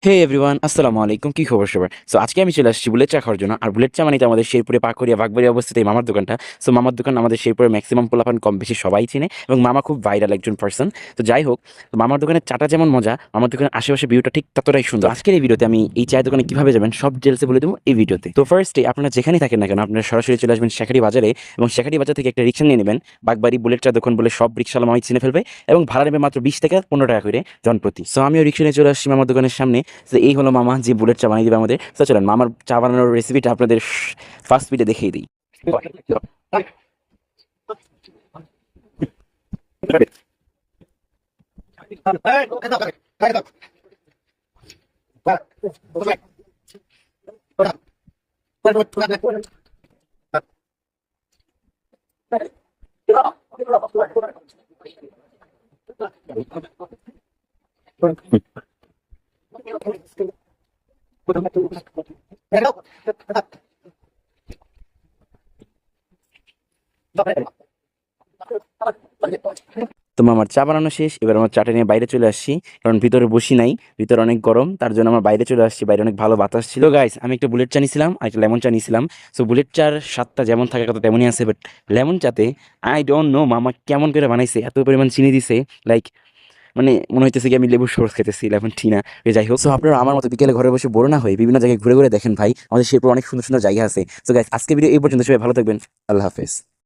হে everyone, আসসালামু আলাইকুম। কি খবর সবার? সো আজকে আমি চলে আসছি বুলেট চা খাওয়ার জন্য। আর বুলেট চা মানে তো আমাদের শেরপুরে পাকুড়িয়া বাগবাড়িয়া অবস্থিত এই মামার দোকানটা। সো মামার দোকান আমাদের শেরপুরে ম্যাক্সিমাম পোলাপান কম বেশি সবাই চিনে এবং মামা খুব ভাইরাল একজন পার্সন। তো যাই হোক, তো মামার দোকানের চাটা যেমন মজা, মামার দোকানের আশেপাশে ভিউটা ঠিক ততটাই সুন্দর। আজকের এই ভিডিওতে আমি এই চায়ের দোকানে কিভাবে যাবেন সব ডিটেলসে বলে দেবো এই ভিডিওতে। তো ফার্স্টে আপনারা যেখানেই থাকেন না কেন, আপনারা সরাসরি চলে আসবেন শেখারি বাজারে এবং শেখারি বাজার থেকে একটা রিক্সা নিয়ে নেবেন। বাগবাড়ি বুলেট চা দোকান বলে সব রিক্সাওয়ালা মামাই চিনে ফেলবে এবং ভাড়া নেবে মাত্র 20 থেকে 15 টাকা করে জনপ্রতি। সো আমিও রিক্সা নিয়ে চলে আসছি মামার দোকানের সামনে। তো এই হলো মামা যে বুলেট চা বানিয়ে দিবে আমাদের। তো চলেন মামার চা বানানোর রেসিপিটা আপনাদের ফার্স্ট ভিডিও দেখিয়ে দিই। তো আমার চা বানানো শেষ, এবার আমার চাটা নিয়ে বাইরে চলে আসছি, কারণ ভিতরে বসি নাই, ভিতরে অনেক গরম, তার জন্য আমার বাইরে চলে আসছি। বাইরে অনেক ভালো বাতাস ছিল। গাইস, আমি একটা বুলেট চা নিয়েছিলাম আর একটা লেমন চা নিয়েছিলাম। সো বুলেট চার স্বাদটা যেমন থাকার কথা তেমনই আছে, বাট লেমন চাতে আই ডোন্ট নো মামা কেমন করে বানাইছে, এত পরিমাণ চিনি দিছে, লাইক মানে মনে হইতেছে কি আমি লেবুর শরবত খেতেছি, লেমন ঠিক না। যাই হোক, সো আপনারা আমার মতো বিকেলে ঘরে বসে বোর না হয়ে বিভিন্ন জায়গায় ঘুরে ঘুরে দেখেন ভাই, আমাদের সেরপর অনেক সুন্দর সুন্দর জায়গা আছে। সো গাইস, আজকে ভিডিও এই পর্যন্ত, সবাই ভালো থাকবেন। আল্লাহ হাফেজ।